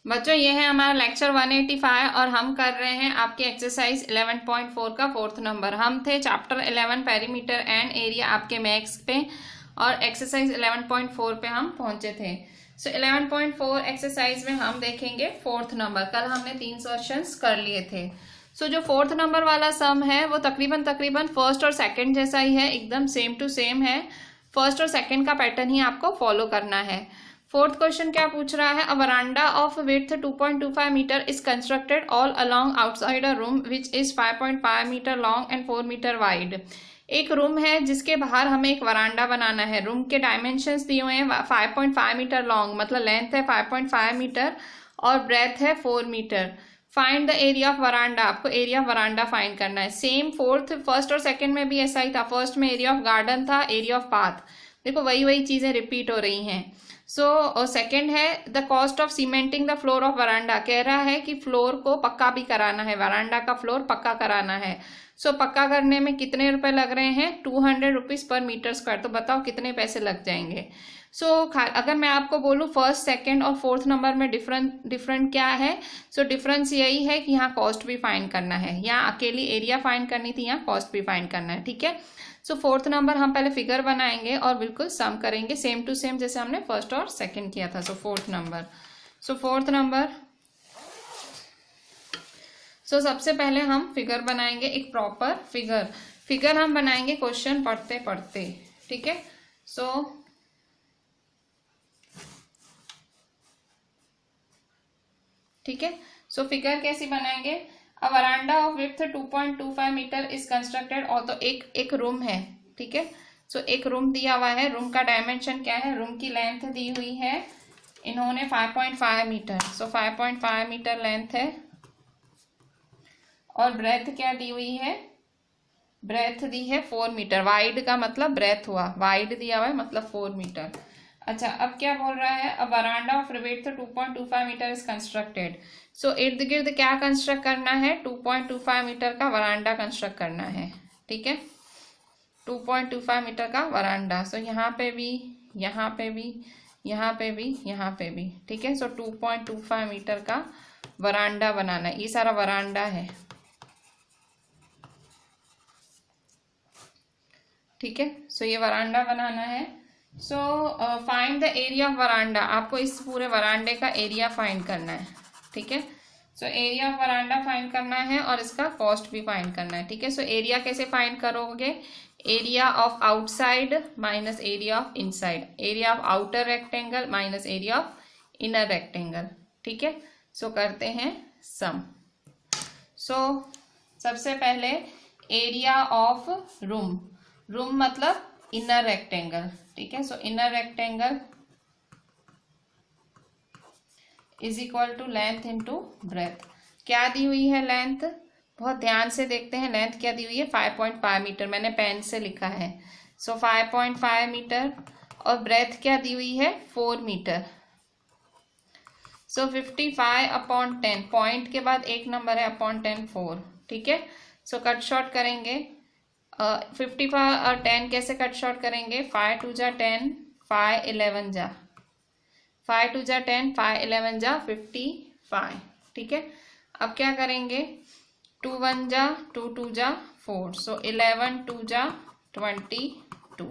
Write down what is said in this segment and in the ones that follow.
बच्चों ये है हमारा लेक्चर 185 और हम कर रहे हैं आपके एक्सरसाइज 11.4 का 4th नंबर। हम थे चैप्टर 11 पेरीमीटर एंड एरिया आपके मैथ्स पे और एक्सरसाइज 11.4 पे हम पहुंचे थे। सो 11.4 एक्सरसाइज में हम देखेंगे 4th नंबर। कल हमने 3 क्वेश्चंस कर लिए थे। सो जो 4th नंबर वाला सम है वो तकरीबन फर्स्ट और सेकंड जैसा ही है, एकदम सेम टू सेम है। फर्स्ट और सेकंड का पैटर्न ही आपको फॉलो करना है। 4th क्वेश्चन क्या पूछ रहा है, a veranda of width 2.25 metre is constructed all along outside a room which is 5.5 metre long and 4 metre wide. एक रूम है जिसके बाहर हमें एक वरांडा बनाना है। रूम के डायमेंशंस दिए हुए हैं 5.5 मीटर लॉन्ग, मतलब लेंथ है 5.5 मीटर और ब्रेथ है 4 metre. Find the area of veranda, आपको एरिया ऑफ वरांडा फाइंड करना है। सेम फर्स्ट और सेकंड में भी ऐसा ही था। फर्स्ट में एरिया ऑफ गार्डन था, एरिया ऑफ पाथ, देखो वही चीजें रिपीट हो रही हैं। सो सेकंड है the cost of cementing the floor of veranda, कह रहा है कि फ्लोर को पक्का भी कराना है, वरांडा का फ्लोर पक्का कराना है। सो पक्का करने में कितने रुपए लग रहे हैं, 200 रुपीज पर मीटर स्क्वायर। तो बताओ कितने पैसे लग जाएंगे। अगर मैं आपको बोलूँ फर्स्ट सेकंड और 4th नंबर में डिफरेंट क्या है, डिफरेंस यही है कि यहाँ कॉस्ट भी फाइंड करना है। यहाँ अकेली एरिया फाइंड करनी थी, यहाँ कॉस्ट भी फाइंड करना है। ठीक है। 4th नंबर हम पहले फिगर बनाएंगे और बिल्कुल सम करेंगे सेम टू सेम जैसे हमने फर्स्ट और सेकंड किया था। 4th नंबर सबसे पहले हम फिगर बनाएंगे, एक प्रॉपर फिगर हम बनाएंगे क्वेश्चन पढ़ते पढ़ते। ठीक है। फिगर कैसी बनाएंगे, a veranda of width 2.25 metre is constructed, और तो एक रूम है। ठीक है। एक रूम दिया हुआ है। रूम का डायमेंशन क्या है, रूम की लेंथ दी हुई है इन्होंने 5.5 मीटर। 5.5 मीटर लेंथ है और ब्रेथ क्या दी हुई है, ब्रेथ दी है 4 मीटर। वाइड का मतलब ब्रेथ हुआ, वाइड दिया हुआ है मतलब 4 मीटर। अच्छा, अब क्या बोल रहा है, a veranda of width 2.25 metre is constructed. इर्द गिर्द क्या कंस्ट्रक्ट करना है, 2.25 मीटर का वरांडा कंस्ट्रक्ट करना है। ठीक है। 2.25 मीटर का वरांडा। यहाँ पे भी, यहाँ पे भी, यहाँ पे भी, यहाँ पे भी। ठीक है। 2.25 मीटर का वरांडा बनाना है। ये सारा वरांडा है। ठीक है। ये वरांडा बनाना है। Find the area of veranda, आपको इस पूरे वरांडे का एरिया फाइंड करना है। ठीक है। एरिया ऑफ वरांडा फाइंड करना है और इसका कॉस्ट भी फाइंड करना है। ठीक है। एरिया कैसे फाइंड करोगे, area of outside minus area of inside, area of outer rectangle minus area of inner rectangle. ठीक है। करते हैं सम। सबसे पहले एरिया ऑफ रूम मतलब इनर रेक्टेंगल। ठीक है। Inner rectangle is equal to length into breadth. क्या दी हुई है लेंथ, बहुत ध्यान से देखते हैं। लेंथ क्या दी हुई है, 5.5 मीटर, मैंने पेन से लिखा है। 5.5 मीटर और ब्रेथ क्या दी हुई है, 4 मीटर। 55/10, पॉइंट के बाद एक नंबर है, अपॉन 10 4। ठीक है। कट शॉर्ट करेंगे। 55 और 10 कैसे कट शॉर्ट करेंगे, 5 2 जा 10, 5 11 जा 5 2 जा 10, 5 11 जा 55। ठीक है। अब क्या करेंगे, 2 1 जा 2 2 जा 4, 11 2 जा 22।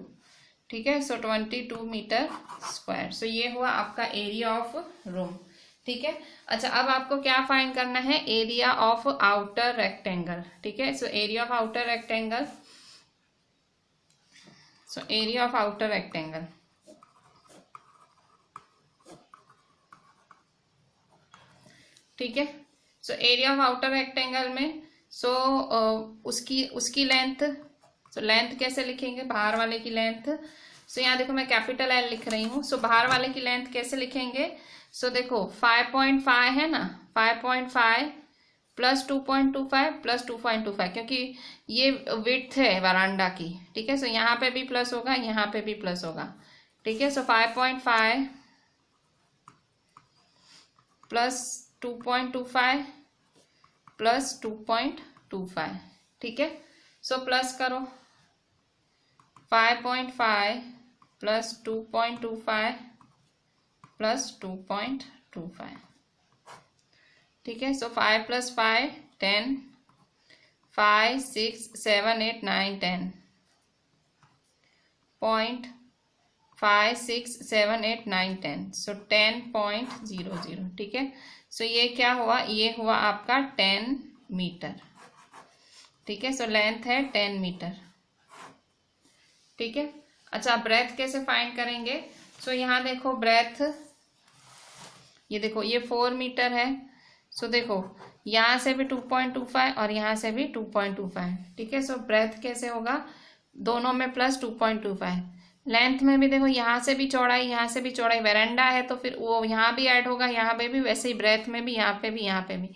ठीक है। 22 मीटर स्क्वायर। ये हुआ आपका एरिया ऑफ रूम। ठीक है। अच्छा, अब आपको क्या फाइंड करना है, एरिया ऑफ आउटर रेक्टेंगल। ठीक है। Area of outer rectangle, area of outer rectangle. ठीक है। एरिया ऑफ आउटर रेक्टेंगल में उसकी लेंथ, लेंथ कैसे लिखेंगे, बाहर वाले की लेंथ। यहाँ देखो मैं कैपिटल L लिख रही हूँ। बाहर वाले की लेंथ कैसे लिखेंगे, देखो 5.5 है ना, 5.5 प्लस 2.25 प्लस 2.25, क्योंकि ये विड्थ है वरांडा की। ठीक है। यहाँ पे भी प्लस होगा, यहाँ पे भी प्लस होगा। ठीक है। 5.5 प्लस 2.25 प्लस 2.25। ठीक है। प्लस करो, 5.5 प्लस 2.25 प्लस 2.25। ठीक है। सो 5 + 5 10, 5 6 7 8 9 10, 5 6 7 8 9 10, सो 10.00, ठीक है। सो ये क्या हुआ, ये हुआ आपका 10 मीटर, ठीक है। सो लेंथ है 10 मीटर, ठीक है। अच्छा, ब्रेथ कैसे फाइंड करेंगे? सो यहाँ देखो ब्रेथ, ये देखो ये 4 मीटर है। सो देखो यहाँ से भी 2.25 और यहाँ से भी 2.25, ठीक है। सो ब्रेथ कैसे होगा, दोनों में प्लस 2.25। लेंथ में भी देखो यहाँ से भी चौड़ाई, यहाँ से भी चौड़ाई, वेरांडा है तो फिर वो यहाँ भी ऐड होगा, यहाँ पे भी, वैसे ही ब्रेथ में भी, यहाँ पे भी, यहाँ पे भी।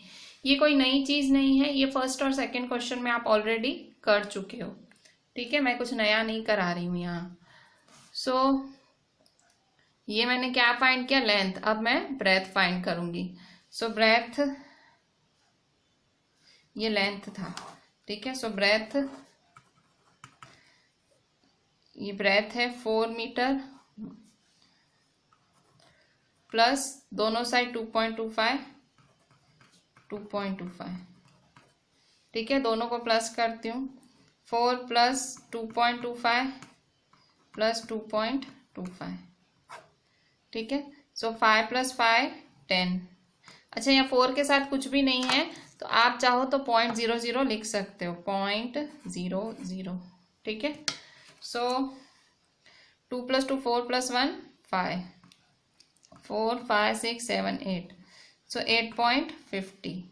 ये कोई नई चीज नहीं है, ये फर्स्ट और सेकंड क्वेश्चन में आप ऑलरेडी कर चुके हो, ठीक है। मैं कुछ नया नहीं करा रही हूँ यहाँ। सो ये मैंने क्या फाइंड किया, लेंथ। अब मैं ब्रेथ फाइंड करूंगी। सो ब्रेथ, ये लेंथ था, ठीक है। सो ब्रेथ, ये ब्रेथ है 4 मीटर प्लस दोनों साइड 2.25, ठीक है। दोनों को प्लस करती हूँ, 4 + 2.25 + 2.25, ठीक है। सो 5 + 5 10। अच्छा, यहाँ 4 के साथ कुछ भी नहीं है तो आप चाहो तो 0.00 लिख सकते हो, 0.00, ठीक है। सो 2 + 2 4 + 1 5, 4 5 6 7 8, सो 8.50।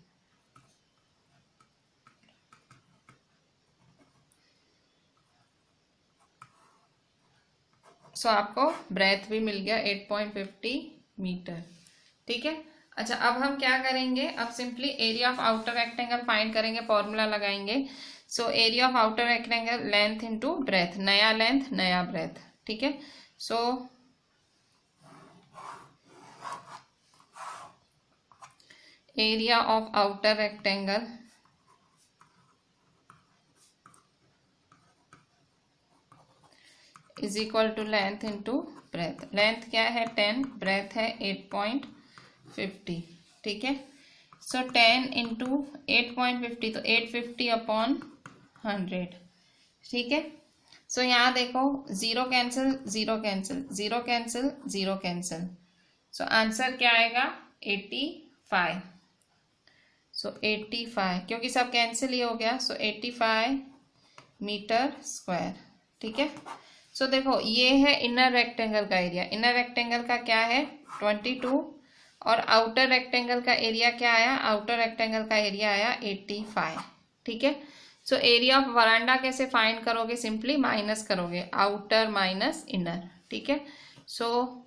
सो आपको ब्रेथ भी मिल गया 8.50 मीटर, ठीक है। अच्छा, अब हम क्या करेंगे, अब simply area of outer rectangle find करेंगे, फॉर्मूला लगाएंगे। So area of outer rectangle length into breadth, नया लेंथ नया ब्रेथ, ठीक है। So area of outer rectangle is equal to length into breadth. Length क्या है 10, ब्रेथ है 8.50, ठीक है। सो 10 × 8.50, तो 850/100, ठीक है। सो यहाँ देखो 0 cancel 0 cancel 0 cancel 0 cancel, so answer क्या आएगा 85। सो 85, क्योंकि सब कैंसिल ही हो गया, सो 85 मीटर स्क्वायर, ठीक है। सो देखो ये है इनर रेक्टेंगल का एरिया, इनर रेक्टेंगल का क्या है 22, और आउटर रेक्टेंगल का एरिया क्या आया, आउटर रेक्टेंगल का एरिया आया 85, ठीक है। सो एरिया ऑफ वरांडा कैसे फाइंड करोगे, सिंपली माइनस करोगे, आउटर माइनस इनर, ठीक है। सो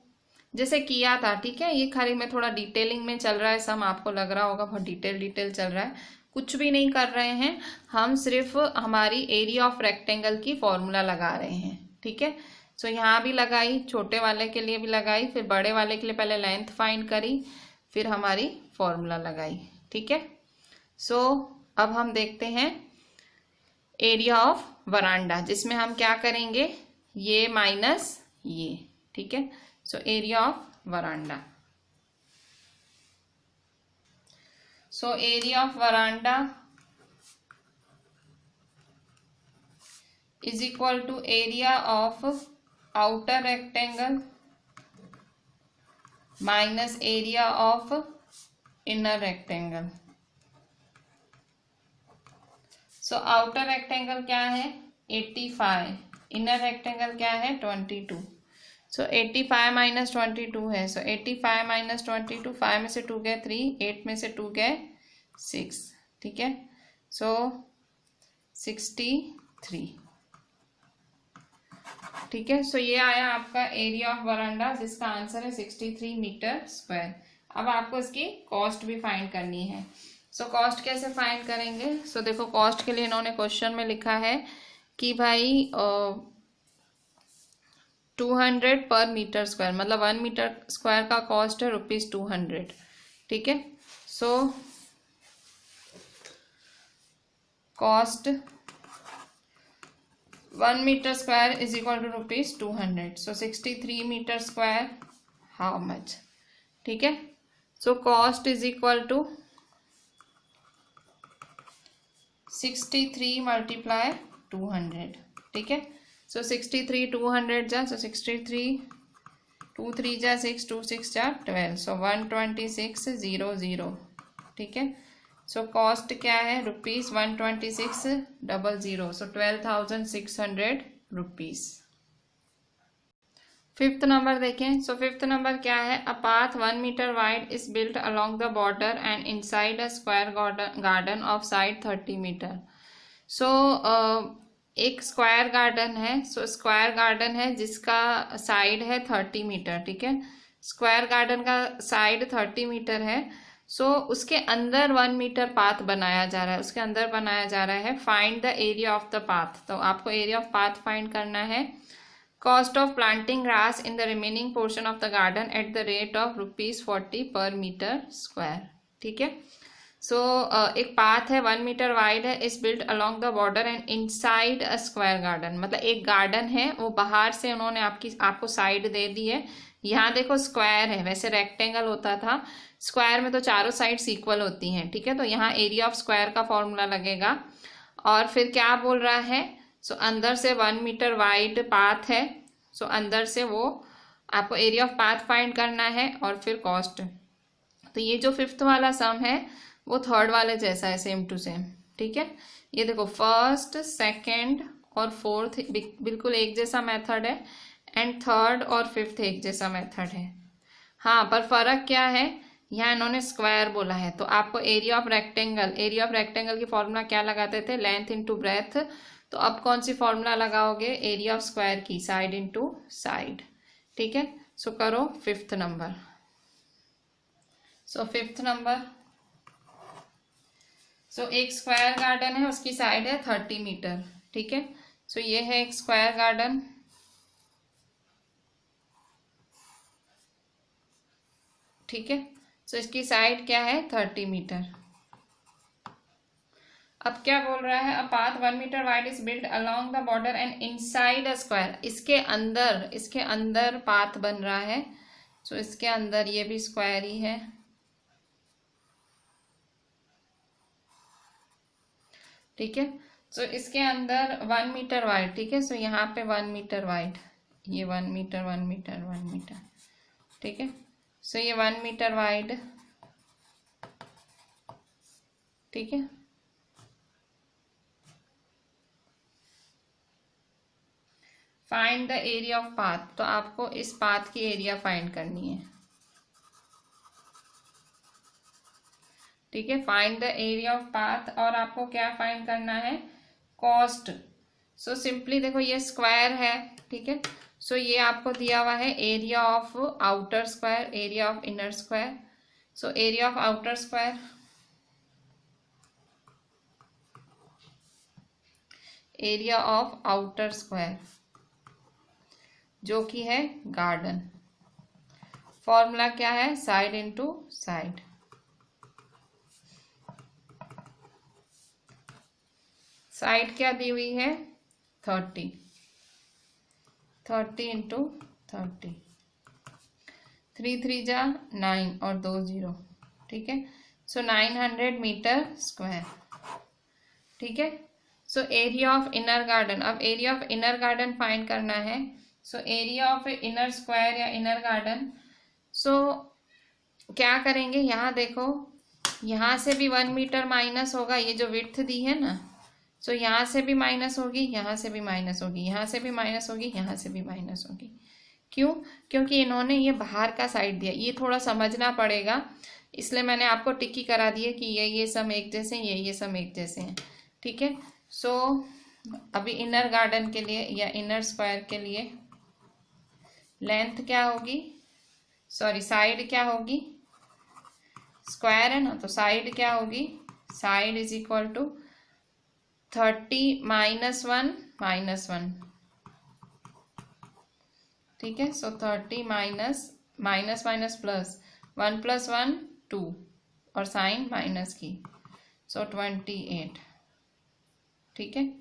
जैसे किया था, ठीक है। ये खाली में थोड़ा डिटेलिंग में चल रहा है, सम आपको लग रहा होगा बहुत डिटेल चल रहा है, कुछ भी नहीं कर रहे हैं हम, सिर्फ हमारी एरिया ऑफ रेक्टेंगल की फॉर्मूला लगा रहे हैं, ठीक है। सो यहाँ भी लगाई, छोटे वाले के लिए भी लगाई, फिर बड़े वाले के लिए पहले लेंथ फाइंड करी, फिर हमारी फॉर्मूला लगाई, ठीक है। सो अब हम देखते हैं एरिया ऑफ वरांडा, जिसमें हम क्या करेंगे, ये माइनस ये, ठीक है। So area of veranda, so area of veranda is equal to area of outer rectangle minus area of inner rectangle. So outer rectangle क्या है 85, इनर रेक्टेंगल क्या है 22। सो 85 - 22 है, सो 85 - 22, 5 में से 2 गए 3, 8 में से 2 गए 6, ठीक है। सो 63, ठीक है। सो ये आया आपका एरिया ऑफ वरांडा, जिसका आंसर है 63 मीटर स्क्वायर। अब आपको इसकी कॉस्ट भी फाइंड करनी है। सो कॉस्ट कैसे फाइंड करेंगे, सो देखो कॉस्ट के लिए इन्होंने क्वेश्चन में लिखा है कि भाई 200 पर मीटर स्क्वायर, मतलब 1 मीटर स्क्वायर का कॉस्ट है ₹200, ठीक है। So cost 1 metre square is equal to ₹200, so 63 metre square how much, ठीक है। So cost is equal to 63 multiply 200, ठीक है। सो 63 200 जा, सो 63 2 3 जा 6, 2 6 जा 12, सो 12600, ठीक है। सो कॉस्ट क्या है ₹126,000, सो 12,600 रुपीज़। फिफ्थ नंबर देखें। सो फिफ्थ नंबर क्या है, a path 1 metre wide is built along the border and inside a square garden of side 30 metre. So एक स्क्वायर गार्डन है, सो स्क्वायर गार्डन है जिसका साइड है 30 मीटर, ठीक है। स्क्वायर गार्डन का साइड 30 मीटर है, सो उसके अंदर 1 मीटर पाथ बनाया जा रहा है, उसके अंदर बनाया जा रहा है। Find the area of the path, तो आपको एरिया ऑफ पाथ फाइंड करना है। Cost of planting grass in the remaining portion of the garden at the rate of ₹40 per metre square, ठीक है। सो एक पाथ है 1 मीटर वाइड है, is built along the border and inside a square garden, मतलब एक garden है, वो बाहर से उन्होंने आपको साइड दे दी है। यहाँ देखो स्क्वायर है, वैसे रेक्टेंगल होता था, स्क्वायर में तो चारों साइड्स इक्वल होती हैं, ठीक है। तो यहाँ एरिया ऑफ स्क्वायर का फॉर्मूला लगेगा। और फिर क्या बोल रहा है, सो अंदर से 1 मीटर वाइड पाथ है, सो अंदर से वो आपको एरिया ऑफ पाथ फाइंड करना है और फिर कॉस्ट। तो ये जो फिफ्थ वाला सम है वो थर्ड वाले जैसा है, सेम टू सेम, ठीक है। ये देखो फर्स्ट सेकंड और फोर्थ बिल्कुल एक जैसा मेथड है, एंड थर्ड और फिफ्थ एक जैसा मेथड है। हाँ, पर फर्क क्या है, यहाँ इन्होंने स्क्वायर बोला है, तो आपको एरिया ऑफ रेक्टेंगल की फॉर्मूला क्या लगाते थे, लेंथ इंटू ब्रेथ। तो अब कौन सी फॉर्मूला लगाओगे, एरिया ऑफ स्क्वायर की, साइड इंटू साइड, ठीक है। सो करो fifth number. So fifth number, so एक स्क्वायर गार्डन है, उसकी साइड है 30 मीटर, ठीक है। सो ये है एक स्क्वायर गार्डन, ठीक है। सो इसकी साइड क्या है 30 मीटर। अब क्या बोल रहा है, a path 1 metre wide is built along the border and inside a square, इसके अंदर पाथ बन रहा है। सो इसके अंदर, ये भी स्क्वायर ही है, ठीक है। सो इसके अंदर 1 मीटर वाइड, ठीक है। सो यहाँ पे 1 मीटर वाइड, ये 1 मीटर 1 मीटर 1 मीटर, ठीक है। सो ये 1 मीटर वाइड, ठीक है। Find the area of path, तो आपको इस पाथ की एरिया फाइंड करनी है, ठीक है। Find the area of path, और आपको क्या फाइंड करना है, कॉस्ट। सो सिंपली देखो ये स्क्वायर है, ठीक है। सो ये आपको दिया हुआ है area of outer square, area of inner square. So area of outer square, area of outer square जो कि है गार्डन, फॉर्मूला क्या है, साइड इंटू साइड। साइड क्या दी हुई है 30 इंटू 30, 3 3 जा 9 और 2 0, ठीक है। सो 900 मीटर स्क्वायर, ठीक है। So area of inner garden, अब area of inner garden find करना है। So area of inner square या इनर गार्डन, सो क्या करेंगे, यहाँ देखो, यहाँ से भी 1 मीटर माइनस होगा, ये जो विड्थ दी है ना, सो यहाँ से भी माइनस होगी, यहाँ से भी माइनस होगी, यहाँ से भी माइनस होगी, यहाँ से भी माइनस होगी। क्यों, क्योंकि इन्होंने ये बाहर का साइड दिया, ये थोड़ा समझना पड़ेगा, इसलिए मैंने आपको टिक्की करा दी है कि ये सम एक जैसे हैं, ये सम एक जैसे हैं, ठीक है। सो अभी इनर गार्डन के लिए या इनर स्क्वायर के लिए लेंथ क्या होगी, सॉरी साइड क्या होगी, स्क्वायर है ना, तो साइड क्या होगी, side is equal to 30 minus 1 minus 1, ठीक है। So 30 minus minus plus 1 plus 1 2 और साइन माइनस की, सो 28, ठीक है।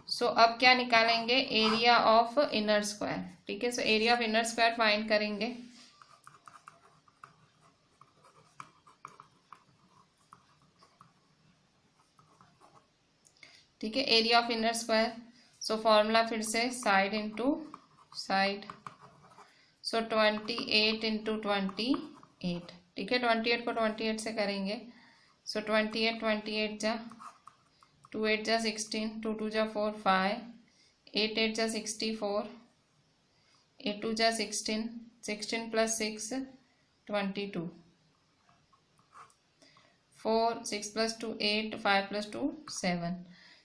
सो अब क्या निकालेंगे, एरिया ऑफ इनर स्क्वायर, ठीक है। So area of inner square find करेंगे। ठीक है, area of inner square, so formula फिर से साइड इंटू साइड, सो 28 इंटू 28, ठीक है, 28 को 28 से करेंगे, सो 28 जा 2 8 जा 16, 2 2 जा 4 5, 8 8 जा 64, 8 2 जा 16, 16 plus 6 22, 4 6 plus 2 8, 5 plus 2 7,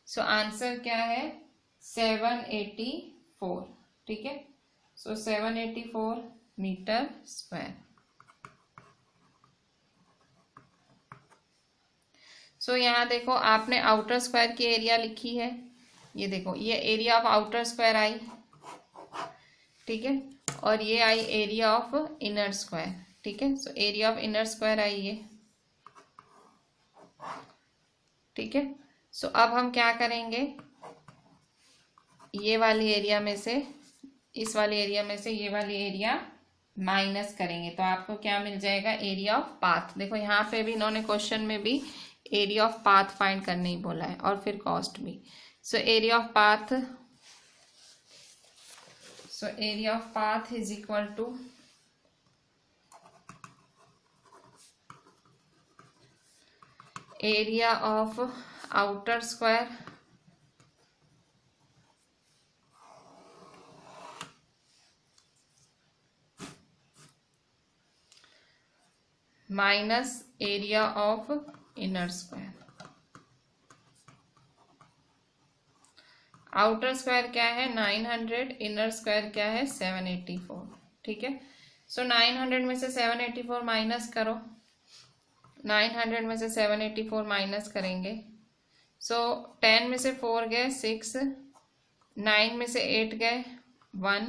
so answer क्या है 784, ठीक है, सो 784 मीटर स्क्वायर। सो यहाँ देखो आपने आउटर स्क्वायर की एरिया लिखी है, ये देखो ये एरिया ऑफ आउटर स्क्वायर आई, ठीक है, और ये आई एरिया ऑफ इनर स्क्वायर, ठीक है, so area of inner square आई ये, ठीक है। सो अब हम क्या करेंगे, ये वाली एरिया में से, इस वाली एरिया में से ये वाली एरिया माइनस करेंगे, तो आपको क्या मिल जाएगा, एरिया ऑफ पाथ। देखो यहाँ पे भी इन्होंने क्वेश्चन में भी एरिया ऑफ पाथ फाइंड करने ही बोला है, और फिर कॉस्ट भी। So area of path, so area of path is equal to area of outer square minus area of inner square. Outer square क्या है 900, इनर स्क्वायर क्या है 784, ठीक है। सो 900 में से 784 माइनस करो, 900 में से 784 माइनस करेंगे, सो 10 में से 4 गए 6, 9 में से 8 गए 1,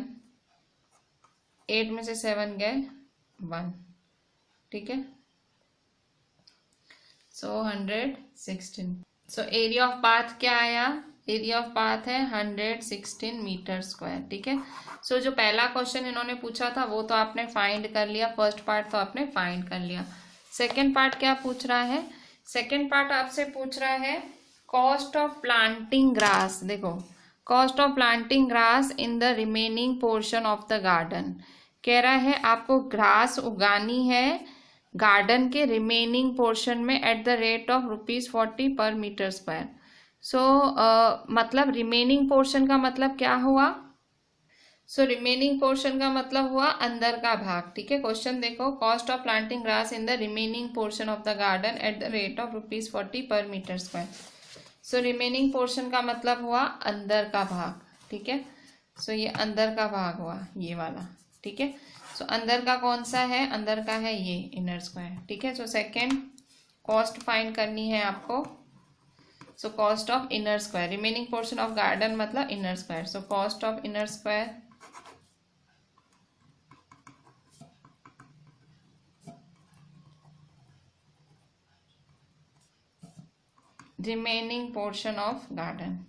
8 में से 7 गए 1, ठीक है, सो 116। सो एरिया ऑफ पाथ क्या आया, एरिया ऑफ पाथ है 116 मीटर स्क्वायर, ठीक है। सो जो पहला क्वेश्चन इन्होंने पूछा था वो तो आपने फाइंड कर लिया, फर्स्ट पार्ट तो आपने फाइंड कर लिया। सेकंड पार्ट क्या पूछ रहा है, सेकंड पार्ट आपसे पूछ रहा है कॉस्ट ऑफ प्लांटिंग ग्रास। देखो cost of planting grass in the remaining portion of the garden, कह रहा है आपको ग्रास उगानी है गार्डन के रिमेनिंग पोर्शन में eight the rate of ₹40 per metre square. सो मतलब रिमेनिंग पोर्शन का मतलब क्या हुआ, सो रिमेनिंग पोर्शन का मतलब हुआ अंदर का भाग, ठीक है। क्वेश्चन देखो, cost of planting grass in the remaining portion of the garden at the rate of ₹40 per metre square. So remaining portion का मतलब हुआ अंदर का भाग, ठीक है। सो ये अंदर का भाग हुआ ये वाला, ठीक है। सो अंदर का कौन सा है, अंदर का है ये इनर स्क्वायर, ठीक है। सो सेकंड कॉस्ट फाइंड करनी है आपको, so cost of inner square, remaining portion of garden मतलब inner square, so cost of inner square remaining portion of garden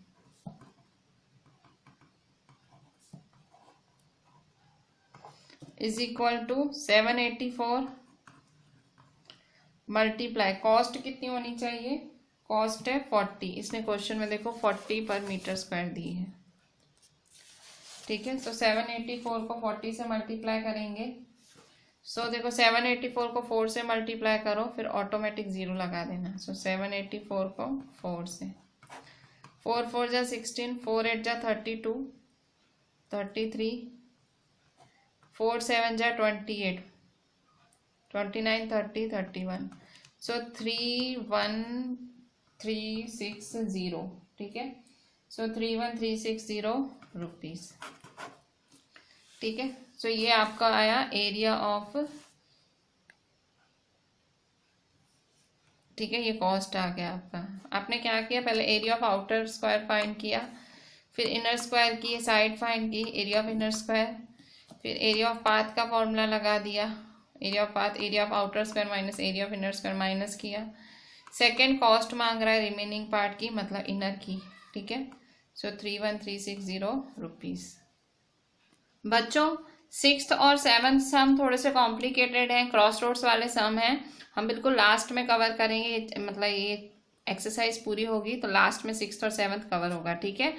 is equal to 784 multiply, cost कितनी होनी चाहिए, cost है 40, इसने क्वेश्चन में देखो 40 पर मीटर स्क्वायर दी है, ठीक है। सो 784 को 40 से मल्टीप्लाई करेंगे, सो देखो 784 को 4 से मल्टीप्लाई करो फिर ऑटोमेटिक 0 लगा देना। सो 784 को 4 से, 4 4 जा 16, 4 8 जा 32, 33, 4 7 जा 28, 29 30 31, सो 31360, ठीक है। सो 31360 रुपीज, ठीक है। सो ये आपका आया एरिया ऑफ, ठीक है, ये कॉस्ट आ गया आपका। आपने क्या किया, पहले area of outer square find किया, फिर इनर स्क्वायर की साइड फाइंड की, एरिया ऑफ इनर स्क्वायर, फिर एरिया ऑफ पाथ का फॉर्मूला लगा दिया, area of path area of outer square minus area of inner square minus किया। सेकेंड कॉस्ट मांग रहा है रिमेनिंग पार्ट की मतलब इनर की, ठीक है। सो 31360 रुपीज। बच्चों 6th और 7th सम थोड़े से कॉम्प्लिकेटेड हैं, क्रॉस रोड्स वाले सम हैं, हम बिल्कुल लास्ट में कवर करेंगे, मतलब ये एक्सरसाइज पूरी होगी तो लास्ट में 6th और 7th कवर होगा, ठीक है।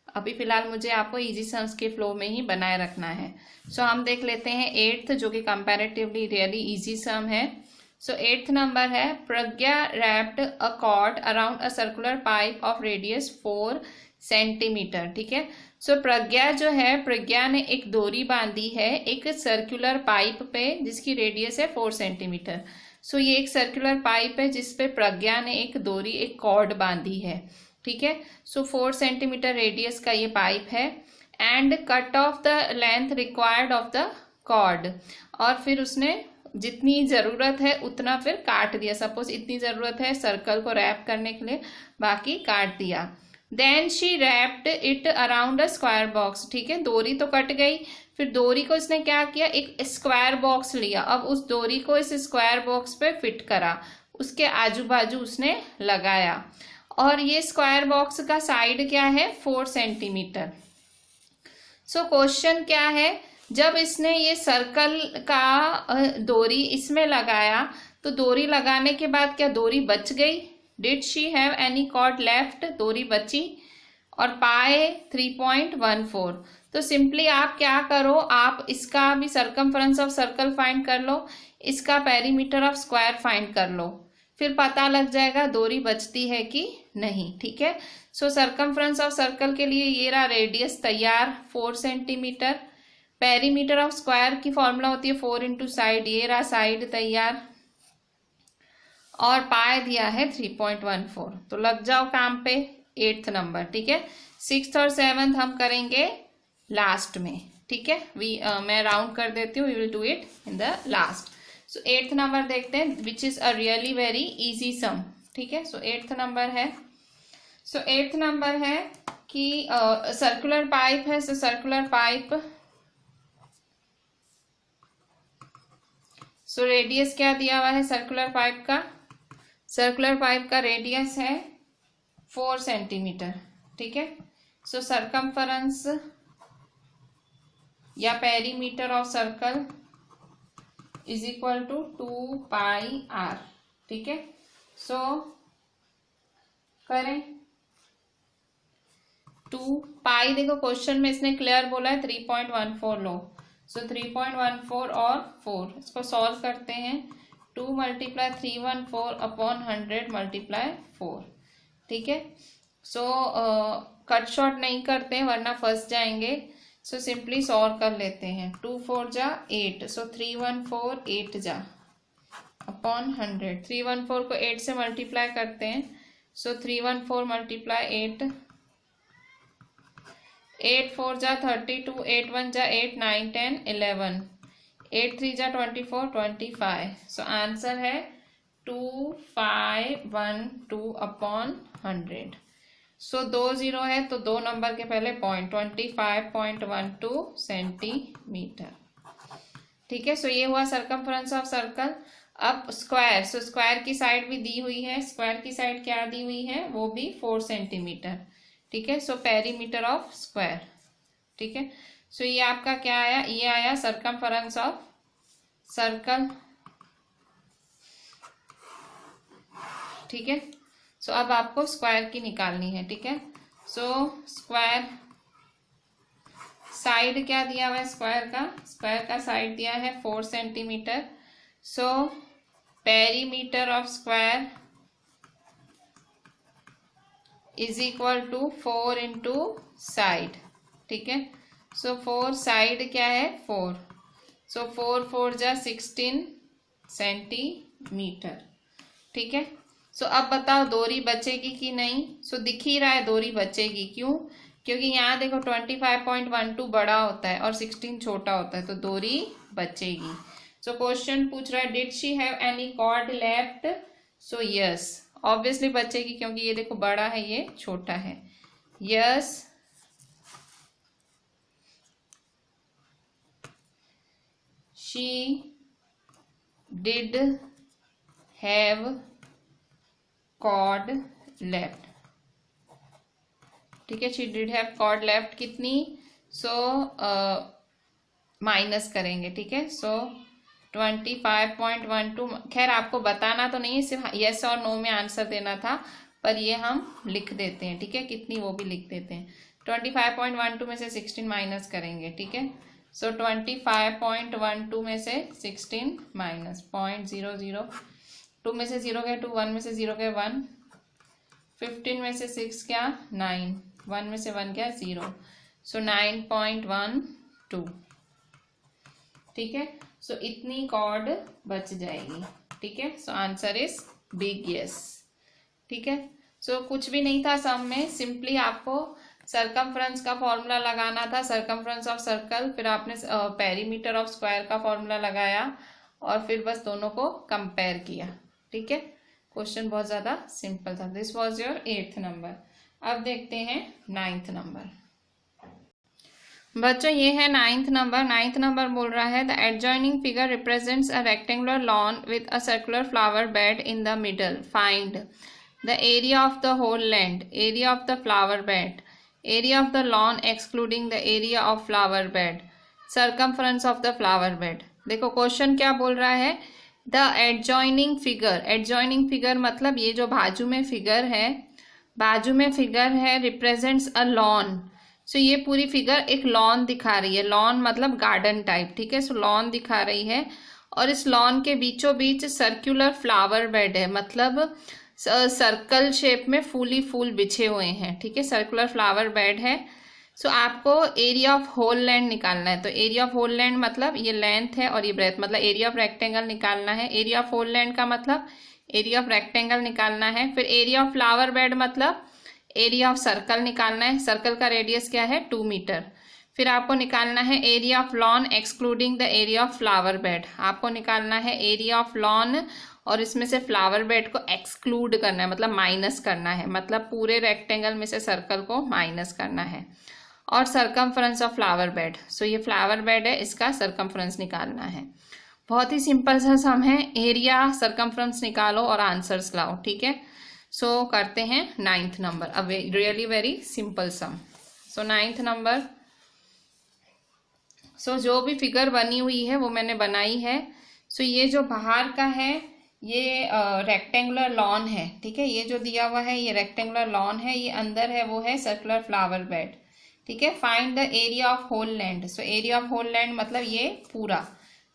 अभी फिलहाल मुझे आपको इजी सम्स के फ्लो में ही बनाए रखना है। सो हम देख लेते हैं 8th, जो कि कंपैरेटिवली रियली इजी सम है। सो 8th नंबर है, Pragya wrapped a cord around a circular pipe of radius 4 centimetre, ठीक है। सो प्रज्ञा जो है, प्रज्ञा ने एक डोरी बांधी है एक सर्कुलर पाइप पे जिसकी रेडियस है 4 सेंटीमीटर। सो ये एक सर्कुलर पाइप है जिसपे प्रज्ञा ने एक डोरी, एक कॉर्ड बांधी है, ठीक है। सो 4 सेंटीमीटर रेडियस का ये पाइप है। And cut off the length required of the cord, और फिर उसने जितनी जरूरत है उतना फिर काट दिया। सपोज इतनी जरूरत है सर्कल को रैप करने के लिए, बाकी काट दिया। Then she wrapped it around a square box, ठीक है। डोरी तो कट गई, फिर डोरी को इसने क्या किया, एक स्क्वायर बॉक्स लिया। अब उस डोरी को इस स्क्वायर बॉक्स पे फिट करा, उसके आजू बाजू उसने लगाया। और ये स्क्वायर बॉक्स का साइड क्या है, 4 सेंटीमीटर। सो क्वेश्चन क्या है, जब इसने ये सर्कल का डोरी इसमें लगाया तो डोरी लगाने के बाद क्या डोरी बच गई? Did she have any cord left? डोरी बची। और पाए 3.14। तो सिंपली आप क्या करो, आप इसका भी सर्कमफ्रेंस ऑफ सर्कल फाइंड कर लो, इसका पेरीमीटर ऑफ स्क्वायर फाइंड कर लो, फिर पता लग जाएगा डोरी बचती है कि नहीं, ठीक है। सो सर्कमफ्रेंस ऑफ सर्कल के लिए ये रहा रेडियस तैयार 4 सेंटीमीटर। पेरीमीटर ऑफ स्क्वायर की फॉर्मूला होती है 4 इंटू साइड, ये रहा साइड तैयार। और पाए दिया है 3.14। तो लग जाओ काम पे 8th नंबर, ठीक है। 6th और 7th हम करेंगे लास्ट में, ठीक है। मैं राउंड कर देती हूँ, we will do it in the last. So 8th नंबर देखते हैं, which is a really very easy sum, ठीक है। सो 8th नंबर है, सो 8th नंबर है कि सर्कुलर पाइप है। So circular pipe, so radius क्या दिया हुआ है सर्कुलर पाइप का? सर्कुलर पाइप का रेडियस है 4 सेंटीमीटर, ठीक है। सो सर्कमफरेंस या perimeter of circle is equal to 2 pi R, ठीक है। सो करें 2 पाई, देखो क्वेश्चन में इसने क्लियर बोला है 3.14 लो। सो 3.14 और 4, इसको सॉल्व करते हैं। 2 मल्टीप्लाई 314 अपॉन 100 मल्टीप्लाई 4, ठीक है। सो कट शॉर्ट नहीं करते हैं वरना फंस जाएंगे। सो सिंपली सॉल्व कर लेते हैं। 2 4 जा 8, सो 314 8 जा अपॉन 100। 314 को 8 से मल्टीप्लाई करते हैं। सो 314 मल्टीप्लाई 8, 8 4 जा 32, 8 1 जा 8, 9 10 11, 8 3 जा 24 25। सो आंसर है 2512 अपॉन 100। सो 2 0 है तो 2 नंबर के पहले पॉइंट, 25.12 सेंटीमीटर, ठीक है। सो ये हुआ सर्कमफ्रेंस ऑफ सर्कल। अब स्क्वायर, सो स्क्वायर की साइड भी दी हुई है। स्क्वायर की साइड क्या दी हुई है, वो भी 4 सेंटीमीटर, ठीक है। सो पेरीमीटर ऑफ स्क्वायर, ठीक है। सो ये आपका क्या आया, ये आया सर्कमफ्रेंस ऑफ सर्कल, ठीक है। सो अब आपको स्क्वायर की निकालनी है, ठीक है। सो स्क्वायर साइड क्या दिया हुआ है स्क्वायर का साइड दिया है 4 centimetre. So perimeter of square is equal to 4 into side, ठीक है। सो 4 साइड क्या है 4, सो 4 4 जा 16 सेंटीमीटर, ठीक है। सो अब बताओ डोरी बचेगी कि नहीं? सो दिख ही रहा है डोरी बचेगी, क्यों? क्योंकि यहाँ देखो 25.12 बड़ा होता है और 16 छोटा होता है, तो डोरी बचेगी। सो क्वेश्चन पूछ रहा है did she have any cord left? So yes, obviously बचेगी क्योंकि ये देखो बड़ा है ये छोटा है। Yes, she did have cord left, ठीक है। She did have cord left कितनी? सो माइनस करेंगे, ठीक है। सो 25.12, खैर आपको बताना तो नहीं, सिर्फ यस और नो में आंसर देना था। पर ये हम लिख देते हैं, ठीक है, कितनी वो भी लिख देते हैं। 25.12 में से 16 माइनस करेंगे, ठीक है। सो 25.12 में से 16 माइनस 0.00, 2 में से 0 गए 2, 1 में से 0 गए 1, 15 में से 6 क्या 9, 1 में से 1 क्या 0, सो 9.12, ठीक है। सो इतनी कॉर्ड बच जाएगी, ठीक है। So answer is big yes, ठीक है। सो कुछ भी नहीं था सम में, सिंपली आपको सरकमफ्रेंस का फॉर्मूला लगाना था, सरकमफ्रेंस ऑफ सर्कल, फिर आपने पेरीमीटर ऑफ स्क्वायर का फॉर्मूला लगाया और फिर बस दोनों को कंपेयर किया, ठीक है। क्वेश्चन बहुत ज़्यादा सिंपल था। This was your 8th number. अब देखते हैं 9th नंबर। बच्चों ये है 9th नंबर। 9th नंबर बोल रहा है the adjoining figure represents a rectangular lawn with a circular flower bed in the middle. Find the area of the whole land, area of the flower bed, area of the lawn excluding the area of flower bed, circumference of the flower bed. देखो question क्या बोल रहा है, the adjoining figure, adjoining figure मतलब ये जो बाजू में फिगर है, बाजू में फिगर है, रिप्रेजेंट्स अ लॉन। सो ये पूरी फिगर एक लॉन दिखा रही है, लॉन मतलब गार्डन टाइप, ठीक है। सो लॉन दिखा रही है और इस लॉन के बीचों बीच सर्कुलर फ्लावर बेड है, मतलब सर्कल शेप में फूल ही फूल बिछे हुए हैं, ठीक है, सर्कुलर फ्लावर बेड है। सो आपको एरिया ऑफ होल लैंड निकालना है। तो एरिया ऑफ होल लैंड मतलब ये लेंथ है और ये ब्रेथ, मतलब एरिया ऑफ रेक्टेंगल निकालना है। एरिया ऑफ होल लैंड का मतलब एरिया ऑफ रेक्टेंगल निकालना है। फिर एरिया ऑफ फ्लावर बेड मतलब एरिया ऑफ सर्कल निकालना है। सर्कल का रेडियस क्या है 2 मीटर। फिर आपको निकालना है area of lawn excluding the area of flower bed. आपको निकालना है एरिया ऑफ लॉन और इसमें से फ्लावर बेड को एक्सक्लूड करना है, मतलब माइनस करना है, मतलब पूरे रेक्टेंगल में से सर्कल को माइनस करना है। और सर्कमफ्रेंस ऑफ फ्लावर बेड, सो ये फ्लावर बेड है, इसका सर्कमफ्रेंस निकालना है। बहुत ही सिंपल सा सम है, एरिया सर्कमफ्रेंस निकालो और आंसर्स लाओ, ठीक है। सो करते हैं 9th नंबर। अब रियली वेरी सिंपल सम। सो 9th नंबर, सो जो भी फिगर बनी हुई है वो मैंने बनाई है। सो ये जो बाहर का है ये रेक्टेंगुलर लॉन है, ठीक है, ये जो दिया हुआ है ये रेक्टेंगुलर लॉन है, ये अंदर है वो है सर्कुलर फ्लावर बेड, ठीक है। Find the area of whole land. So area of whole land मतलब ये पूरा,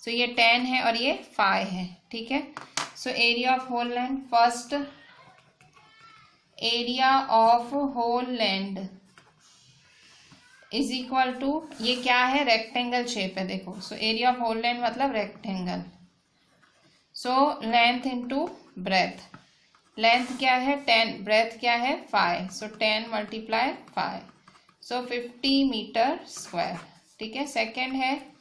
सो ये 10 है और ये 5 है, ठीक है। So area of whole land, first area of whole land is equal to, ये क्या है रेक्टेंगल शेप है, देखो। So area of whole land मतलब rectangle, so length into breadth. Length क्या है 10, ब्रेथ क्या है 5, सो 10 × 5, सो 50 मीटर स्क्वायर, ठीक है। सेकेंड है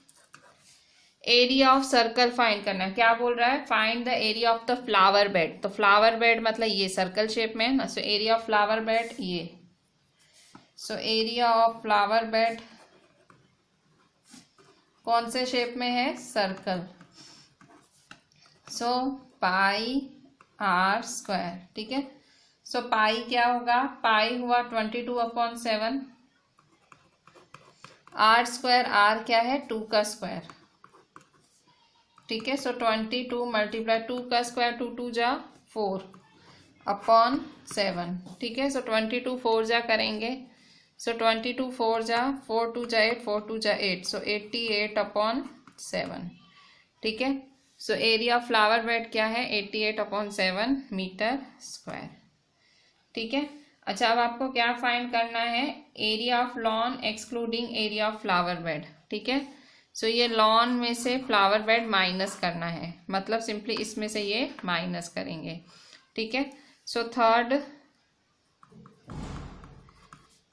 एरिया ऑफ सर्कल फाइंड करना। क्या बोल रहा है, find the area of the flower bed. तो फ्लावर बेड मतलब ये सर्कल शेप में है ना, so area of flower bed ये, so area of flower bed कौन से शेप में है, सर्कल, सो πr², ठीक है। सो पाई क्या होगा, पाई हुआ 22/7, r² r क्या है 2 का स्क्वायर, ठीक है। सो 22 × 2 का स्क्वायर 2 2 जा 4/7, ठीक है। सो 22 4 जा करेंगे, सो 22 4 जा 4 2 जा 8, 4 2 जा 8, सो 88/7, ठीक है। So area of flower bed क्या है 88/7 मीटर स्क्वायर, ठीक है। अच्छा अब आपको क्या फाइंड करना है, area of lawn excluding area of flower bed, ठीक है। सो ये लॉन में से फ्लावर बेड माइनस करना है, मतलब सिंपली इसमें से ये माइनस करेंगे, ठीक है। So third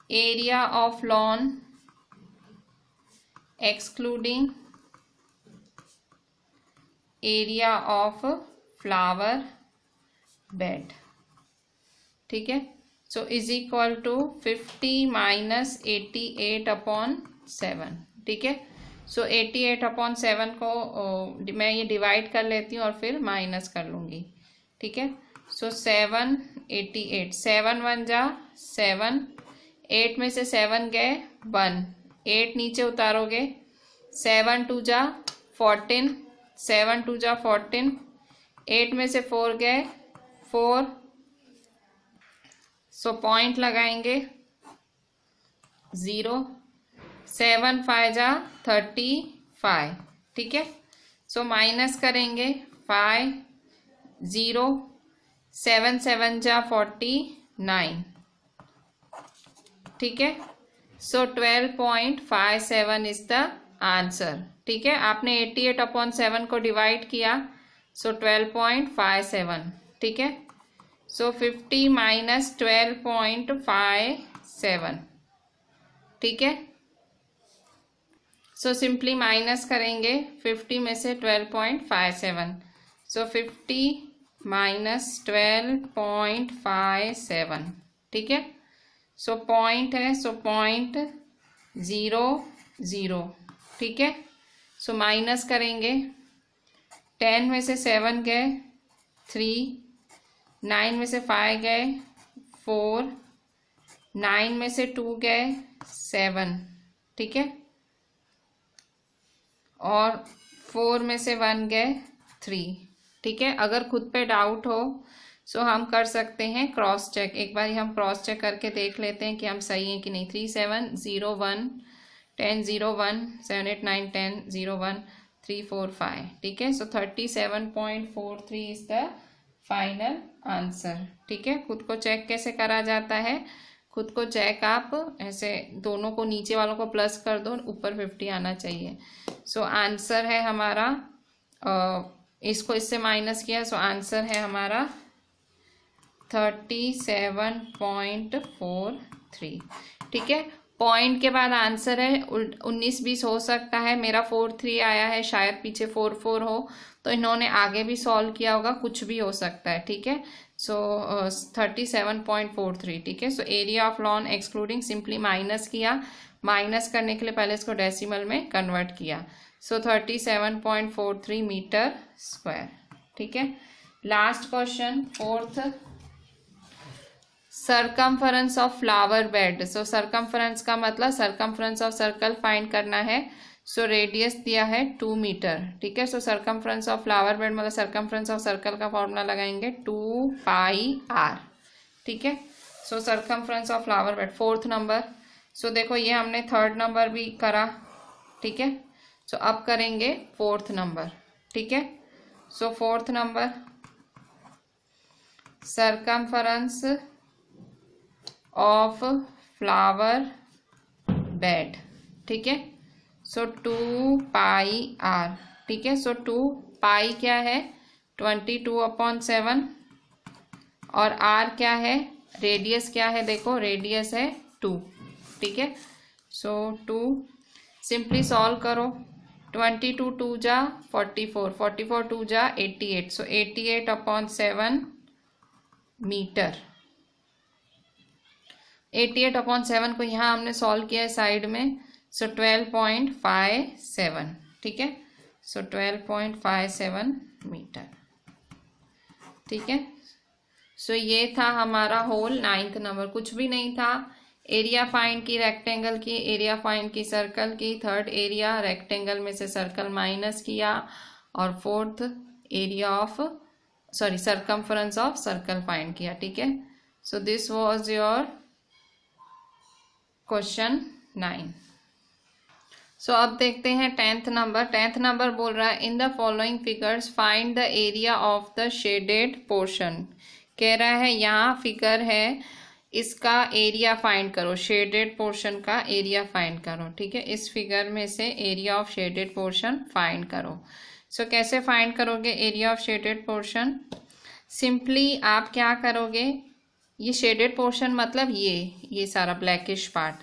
area of lawn excluding area of flower bed, ठीक है। सो इज इक्वल टू 50 - 88/7, ठीक है। सो 88/7 को मैं ये डिवाइड कर लेती हूँ और फिर माइनस कर लूँगी, ठीक है। सो 7 88, 7 1 जा 7, 8 में से 7 गए 1, 8 नीचे उतारोगे, 7 2 जा 14, 7 2 जा 14, 8 में से 4 गए 4, सो पॉइंट लगाएंगे 0, 7 5 जा 35, ठीक है। सो माइनस करेंगे 5, 0, 7 7 जा 49, ठीक है। सो 12.57 इज द आंसर, ठीक है। आपने 88/7 को डिवाइड किया, सो 12.57, ठीक है। सो 50 माइनस 12.57, ठीक है। सो सिंपली माइनस करेंगे 50 में से 12.57, सो 50 माइनस 12.57, ठीक है। सो पॉइंट है, सो 0.00, ठीक है। सो माइनस करेंगे 10 में से 7 गए 3, 9 में से 5 गए 4, 9 में से 2 गए 7, ठीक है। और 4 में से 1 गए 3, ठीक है। अगर खुद पे डाउट हो सो हम कर सकते हैं क्रॉस चेक। एक बार हम क्रॉस चेक करके देख लेते हैं कि हम सही हैं कि नहीं। 3 7 0 1 10 0 1 7 8 9 10 0 1 3 4 5, ठीक है। सो 37.43 इज द फाइनल आंसर, ठीक है। खुद को चेक कैसे करा जाता है? खुद को चेक आप ऐसे दोनों को, नीचे वालों को प्लस कर दो, ऊपर 50 आना चाहिए। सो आंसर है हमारा, इसको इससे माइनस किया, सो आंसर है हमारा 37.43, ठीक है। पॉइंट के बाद आंसर है 19 20 हो सकता है। मेरा 43 आया है, शायद पीछे 44 हो, तो इन्होंने आगे भी सॉल्व किया होगा, कुछ भी हो सकता है, ठीक है। सो 37.43, ठीक है। So area of lawn excluding, simply minus किया, माइनस करने के लिए पहले इसको डेसिमल में कन्वर्ट किया। सो 37.43 मीटर स्क्वायर, ठीक है। Last question, fourth, circumference of flower bed. So circumference का मतलब सर्कमफरेंस ऑफ सर्कल फाइंड करना है। सो रेडियस दिया है 2 मीटर, ठीक है। So circumference of flower bed मतलब सर्कमफरेंस ऑफ सर्कल का फॉर्मूला लगाएंगे 2πr, ठीक है। So circumference of flower bed, fourth number. So देखो ये हमने थर्ड नंबर भी करा, ठीक है। सो अब करेंगे फोर्थ नंबर, ठीक है। So fourth number, circumference of flower bed, ठीक है। सो 2πr, ठीक है। सो 2π क्या है? 22/7, और r क्या है? रेडियस क्या है? देखो रेडियस है 2, ठीक है। सो 2, सिंपली सॉल्व करो। 22 2 जा 44, 44 2 जा 88, सो 88/7 मीटर। 88/7 को यहाँ हमने सॉल्व किया है साइड में, सो 12.57, ठीक है। सो 12.57 मीटर, ठीक है। सो ये था हमारा होल 9th नंबर, कुछ भी नहीं था। एरिया फाइंड की रेक्टेंगल की, एरिया फाइंड की सर्कल की, थर्ड एरिया रेक्टेंगल में से सर्कल माइनस किया, और fourth area of circumference of circle find किया, ठीक है। So this was your question 9। सो अब देखते हैं 10th नंबर। 10th नंबर बोल रहा है in the following figures find the area of the shaded portion. कह रहा है यहाँ फिगर है, इसका एरिया फाइंड करो, शेडेड पोर्शन का एरिया फाइंड करो, ठीक है। इस फिगर में से area of shaded portion find करो। सो कैसे फाइंड करोगे area of shaded portion? Simply आप क्या करोगे, ये शेडेड पोर्शन मतलब ये सारा ब्लैकिश पार्ट।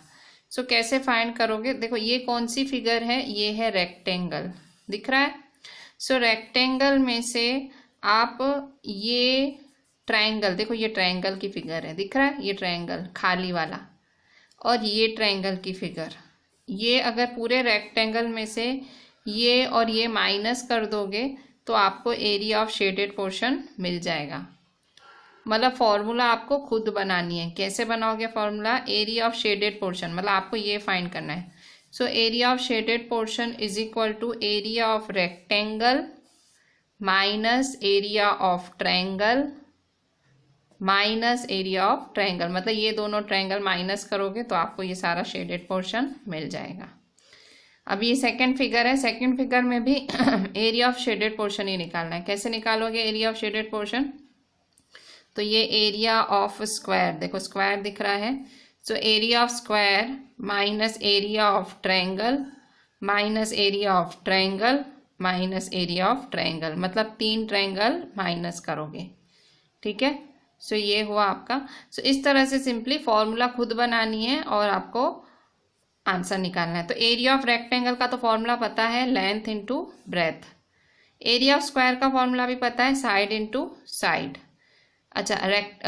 सो कैसे फाइंड करोगे? देखो ये कौन सी फिगर है? ये है रेक्टेंगल, दिख रहा है। सो रेक्टेंगल में से आप ये ट्रायंगल, देखो ये ट्रायंगल की फिगर है, दिख रहा है, ये ट्रायंगल खाली वाला, और ये ट्रायंगल की फिगर। ये अगर पूरे रेक्टेंगल में से ये और ये माइनस कर दोगे तो आपको एरिया ऑफ शेडेड पोर्शन मिल जाएगा। मतलब फॉर्मूला आपको खुद बनानी है। कैसे बनाओगे formula? Area of shaded portion मतलब आपको ये फाइंड करना है। So area of shaded portion is equal to area of rectangle minus area of triangle minus area of triangle, मतलब ये दोनों ट्रायंगल माइनस करोगे तो आपको ये सारा शेडेड पोर्शन मिल जाएगा। अब ये सेकंड फिगर है, सेकंड फिगर में भी एरिया ऑफ शेडेड पोर्शन ही निकालना है। कैसे निकालोगे एरिया ऑफ शेडेड पोर्शन? तो ये एरिया ऑफ स्क्वायर, देखो स्क्वायर दिख रहा है, so area of square minus area of triangle minus area of triangle minus area of triangle, मतलब 3 ट्रायंगल माइनस करोगे। ठीक है, सो ये हुआ आपका। सो इस तरह से सिंपली फॉर्मूला खुद बनानी है और आपको आंसर निकालना है। तो एरिया ऑफ रेक्टेंगल का तो फॉर्मूला पता है, length into breadth. Area of square का फॉर्मूला भी पता है, साइड इंटू साइड। अच्छा,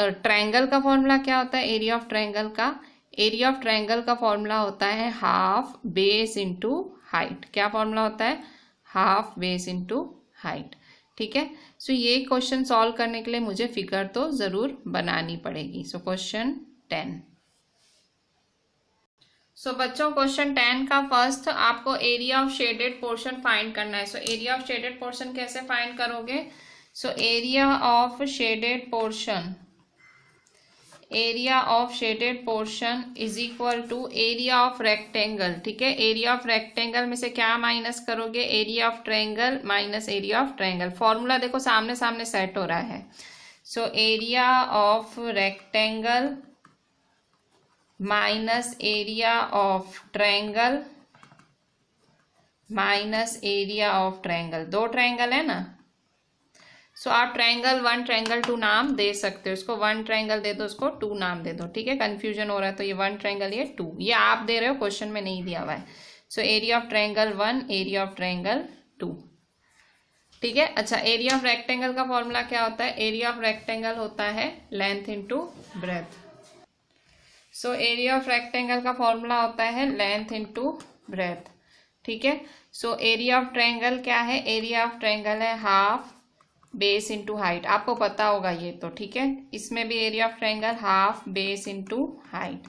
ट्रायंगल का फॉर्मूला क्या होता है? एरिया ऑफ ट्रायंगल का, एरिया ऑफ ट्रायंगल का फॉर्मूला होता है हाफ बेस इंटू हाइट। क्या फॉर्मूला होता है? Half base into height. ठीक है, सो ये क्वेश्चन सॉल्व करने के लिए मुझे फिगर तो जरूर बनानी पड़ेगी। So question 10। सो बच्चों क्वेश्चन 10 का फर्स्ट आपको area of shaded portion find करना है। So area of shaded portion कैसे फाइंड करोगे? So area of shaded portion, area of shaded portion is equal to area of rectangle. ठीक है, एरिया ऑफ रेक्टेंगल में से क्या माइनस करोगे? Area of triangle minus area of triangle. Formula देखो सामने सामने सेट हो रहा है। So area of rectangle minus area of triangle minus area of triangle. 2 triangle है ना, सो आप ट्रायंगल 1 ट्रायंगल 2 नाम दे सकते हो। इसको 1 ट्रायंगल दे दो, उसको 2 नाम दे दो। ठीक है, कंफ्यूजन हो रहा है तो ये 1 ट्रायंगल, ये 2, ये आप दे रहे हो, क्वेश्चन में नहीं दिया हुआ है। So area of triangle 1, area of triangle 2। ठीक है, अच्छा एरिया ऑफ रेक्टेंगल का फॉर्मूला क्या होता है? एरिया ऑफ रेक्टेंगल होता है length into breath. So area of rectangle का फॉर्मूला होता है लेंथ इंटू ब्रेथ। ठीक है, सो एरिया ऑफ ट्रायंगल क्या है? एरिया ऑफ ट्रायंगल है हाफ बेस इंटू हाइट, आपको पता होगा ये तो। ठीक है, इसमें भी area of triangle half base into height.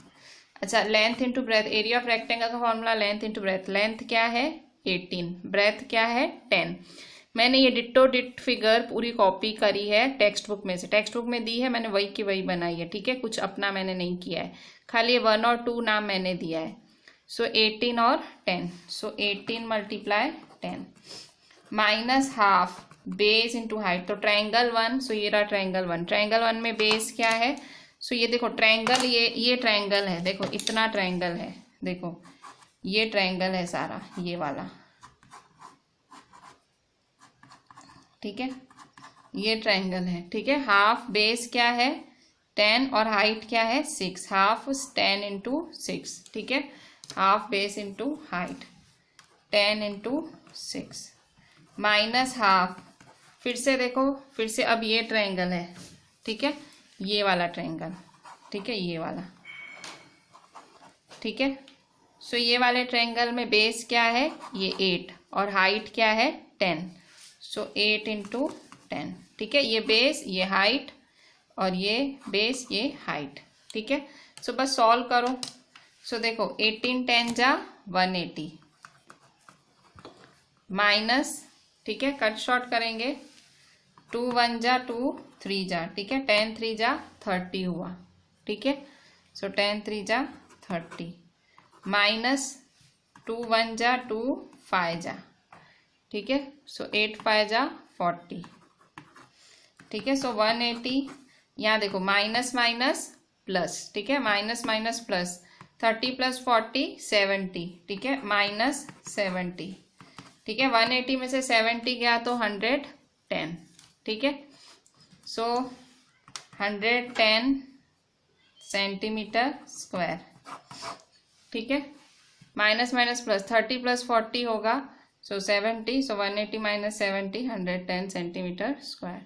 अच्छा, length into breadth, area of rectangle का formula length into breadth. Length क्या है? 18, ब्रेथ क्या है? 10। मैंने ये डिट्टो डिट फिगर पूरी कॉपी करी है टेक्स्ट बुक में से, टेक्स्ट बुक में दी है मैंने, वही की वही बनाई है। ठीक है, कुछ अपना मैंने नहीं किया है, खाली 1 और 2 नाम मैंने दिया है। सो 18 और 10, सो 18 multiply 10 minus half base into height. तो ट्रायंगल 1, सो ये रहा ट्रायंगल 1। ट्रायंगल 1 में बेस क्या है? सो ये देखो ट्रायंगल, ये ट्रायंगल है, देखो इतना ट्रायंगल है, देखो ये ट्रायंगल है सारा, ये वाला। ठीक है, ये ट्रायंगल है। ठीक है, हाफ बेस क्या है? 10 और हाइट क्या है? 6, हाफ 10 इंटू 6। ठीक है, half base into height 10 into 6 minus half, फिर से देखो, फिर से अब ये ट्रायंगल है। ठीक है, ये वाला ट्रायंगल। ठीक है, ये वाला। ठीक है, सो ये वाले ट्रायंगल में बेस क्या है? ये 8 और हाइट क्या है? 10, सो 8 इंटू 10। ठीक है, ये बेस, ये हाइट, और ये बेस, ये हाइट। ठीक है, सो बस सॉल्व करो। सो देखो 18 10 जा 180 माइनस, ठीक है कट शॉर्ट करेंगे, 2 1 जा 2 3 जा। ठीक है, 10 3 जा 30 हुआ। ठीक है, सो 10 3 जा 30 माइनस 2 1 जा 2 5 जा। ठीक है, सो 8 5 जा 40। ठीक है, सो 180, यहाँ देखो माइनस माइनस प्लस। ठीक है, माइनस माइनस प्लस, 30 प्लस 40 70। ठीक है, माइनस 70। ठीक है, 180 में से 70 गया तो 110। ठीक है, सो 110 सेंटीमीटर स्क्वायर। ठीक है, माइनस माइनस प्लस, 30 प्लस 40 होगा, सो 70, सो 180 माइनस 70 110 सेंटीमीटर स्क्वायर।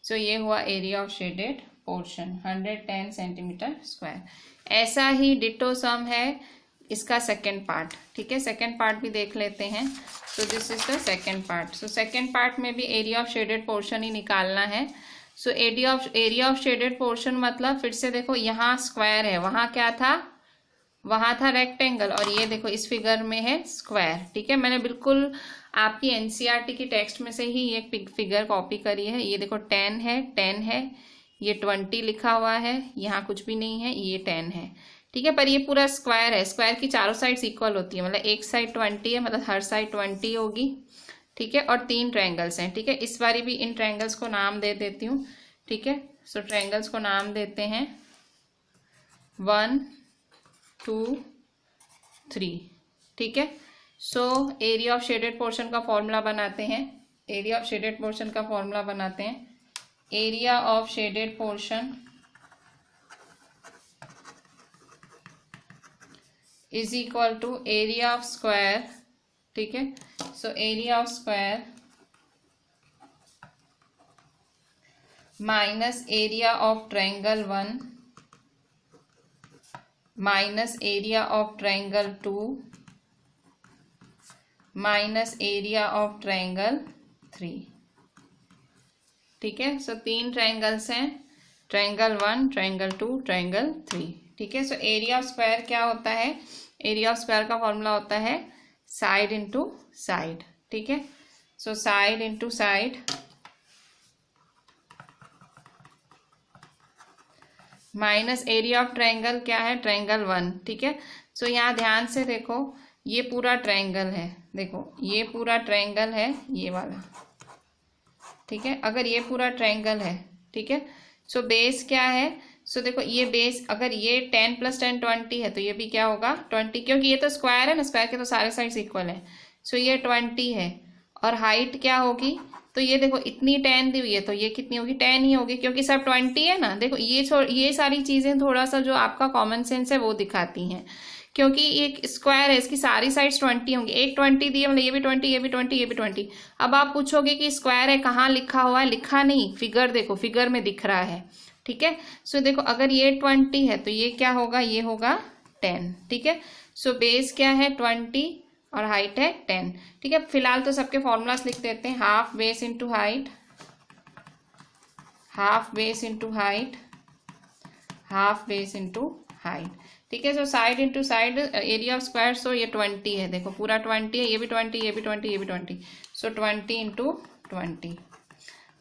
सो ये हुआ area of shaded portion 110 centimetre square. ऐसा ही डिटो सम है इसका सेकेंड पार्ट। ठीक है, सेकेंड पार्ट भी देख लेते हैं। So this is the second part. So second part में भी एरिया ऑफ शेडेड पोर्शन ही निकालना है। So area of shaded portion मतलब फिर से देखो यहाँ स्क्वायर है, वहाँ क्या था? वहाँ था रेक्टेंगल, और ये देखो इस फिगर में है स्क्वायर। ठीक है, मैंने बिल्कुल आपकी एनसीईआरटी की टेक्स्ट में से ही ये फिगर कॉपी करी है। ये देखो 10 है, 10 है, ये 20 लिखा हुआ है, यहाँ कुछ भी नहीं है, ये 10 है, ठीक है। पर ये पूरा स्क्वायर है, स्क्वायर की चारों साइड्स इक्वल होती है, मतलब एक साइड 20 है, मतलब हर साइड 20 होगी, ठीक है। और 3 ट्रायंगल्स हैं, ठीक है। इस बारी भी इन ट्रायंगल्स को नाम दे देती हूँ, ठीक है। सो ट्रायंगल्स को नाम देते हैं 1 2 3, ठीक है। So area of shaded portion का फॉर्मूला बनाते हैं, एरिया ऑफ शेडेड पोर्शन का फॉर्मूला बनाते हैं। Area of shaded portion is equal to area of square, ठीक है। So area of square minus area of triangle 1 minus area of triangle 2 minus area of triangle 3, ठीक है। So 3 triangles हैं, triangle 1, triangle 2, triangle 3, ठीक है। So area of square क्या होता है, एरिया ऑफ स्क्वायर का फॉर्मूला होता है साइड इंटू साइड, ठीक है। So side into side minus area of triangle क्या है, ट्रायंगल 1, ठीक है। सो यहाँ ध्यान से देखो, ये पूरा ट्रायंगल है, देखो ये पूरा ट्रायंगल है, ये वाला, ठीक है। अगर ये पूरा ट्रायंगल है, ठीक है। सो बेस क्या है, सो देखो ये बेस, अगर ये 10 + 10 20 है, तो ये भी क्या होगा 20, क्योंकि ये तो स्क्वायर है ना, स्क्वायर के तो सारे साइड्स इक्वल है। सो ये 20 है, और हाइट क्या होगी, तो ये देखो इतनी 10 दी हुई है, तो ये कितनी होगी 10 ही होगी, क्योंकि सब 20 है ना। देखो ये सारी चीजें थोड़ा सा जो आपका कॉमन सेंस है वो दिखाती हैं, क्योंकि एक स्क्वायर है, इसकी सारी साइड्स 20 होंगी, एक 20 दी है, मतलब ये भी 20, ये भी 20, ये भी 20। अब आप पूछोगे कि स्क्वायर है, कहाँ लिखा हुआ है, लिखा नहीं, फिगर देखो, फिगर में दिख रहा है, ठीक है। सो देखो अगर ये 20 है तो ये क्या होगा, ये होगा 10, ठीक है। सो बेस क्या है 20 और हाइट है 10, ठीक है। फिलहाल तो सबके फॉर्मूलास लिख देते हैं, half base into height, half base into height, half base into height, ठीक है। So side into side area of square, so ये 20 है, देखो पूरा 20 है, ये भी 20, ये भी 20, ये भी 20, सो 20 into 20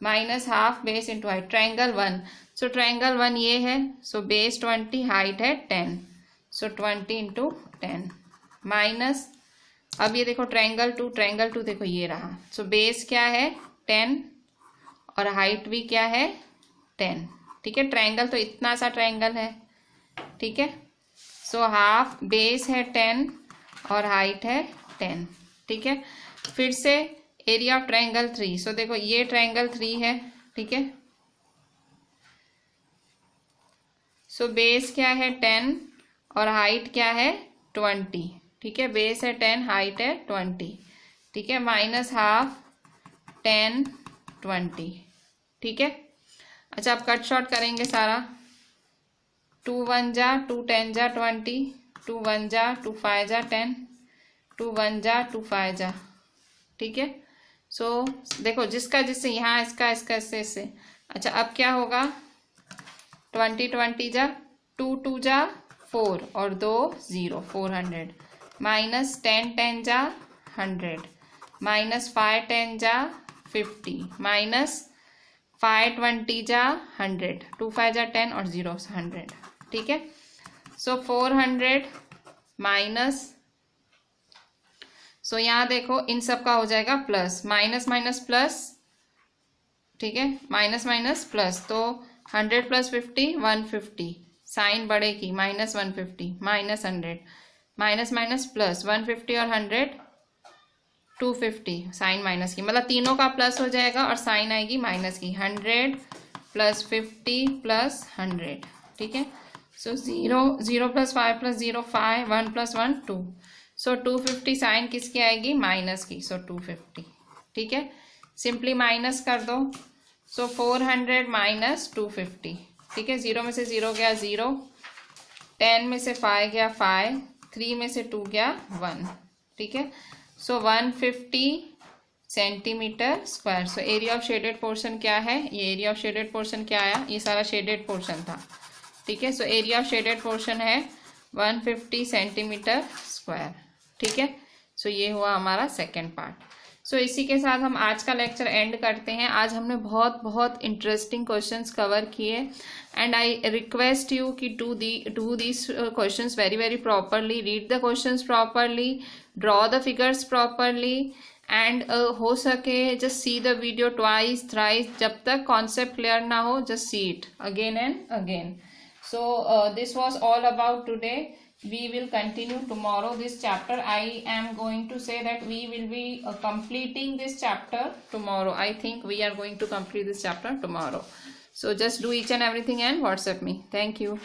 minus half base into height, triangle 1, सो ट्रायंगल 1 ये है, सो बेस 20, हाइट है 10, सो 20 इंटू 10 माइनस, अब ये देखो ट्रायंगल 2, ट्रायंगल 2 देखो ये रहा, सो बेस क्या है 10 और हाइट भी क्या है 10, ठीक है। ट्रायंगल तो इतना सा ट्रायंगल है, ठीक है। सो हाफ बेस है 10 और हाइट है 10, ठीक है। फिर से एरिया ऑफ ट्रायंगल 3, सो देखो ये ट्रायंगल 3 है, ठीक है। सो बेस क्या है 10 और हाइट क्या है 20, ठीक है। बेस है 10, हाइट है 20, ठीक है, माइनस हाफ 10 20, ठीक है। अच्छा अब कट शॉर्ट करेंगे सारा, 2 1 जा 2 10 जा 20, 2 1 जा 2 5 जा 10, 2 1 जा 2 5 जा, ठीक है। सो देखो जिसका जिससे यहाँ इसका इसका इससे इससे, अच्छा अब क्या होगा 20 20 जा 2 2 जा 4 और 2 0, 400 माइनस 10 10 जा 100 माइनस 5 10 जा 50 माइनस 5 20 जा 100, 2 5 जा 10 और 0 100, ठीक है। सो 400 माइनस, सो यहाँ देखो इन सब का हो जाएगा प्लस, माइनस माइनस प्लस, ठीक है, माइनस माइनस प्लस, तो 100 + 50 150, साइन बढ़ेगी minus 150 minus 100 minus minus plus 150 और 100 250, साइन माइनस की, मतलब तीनों का प्लस हो जाएगा और साइन आएगी माइनस की, 100 + 50 + 100, ठीक है। सो 0 0 + 5 + 0 5 1 + 1 2, सो 250 साइन किसकी आएगी माइनस की, सो 250, ठीक है। सिंपली माइनस कर दो, सो 400 माइनस 250, ठीक है। 0 में से 0 गया 0, 10 में से 5 गया 5, 3 में से 2 गया 1, ठीक है। सो 150 centimetre square. So area of shaded portion क्या है, ये एरिया ऑफ शेडेड पोर्शन क्या आया, ये सारा शेडेड पोर्शन था, ठीक है। So area of shaded portion है 150 सेंटीमीटर स्क्वायर, ठीक है। सो ये हुआ हमारा सेकेंड पार्ट। सो इसी के साथ हम आज का लेक्चर एंड करते हैं। आज हमने बहुत बहुत इंटरेस्टिंग क्वेश्चंस कवर किए एंड आई रिक्वेस्ट यू कि do these questions very very properly, read the questions properly, draw the figures properly and हो सके just see the video twice thrice, जब तक कॉन्सेप्ट क्लियर ना हो just see it again and again. So this was all about today. We will continue tomorrow this chapter. I am going to say that we will be completing this chapter tomorrow. I think we are going to complete this chapter tomorrow. So just do each and everything and WhatsApp me. Thank you.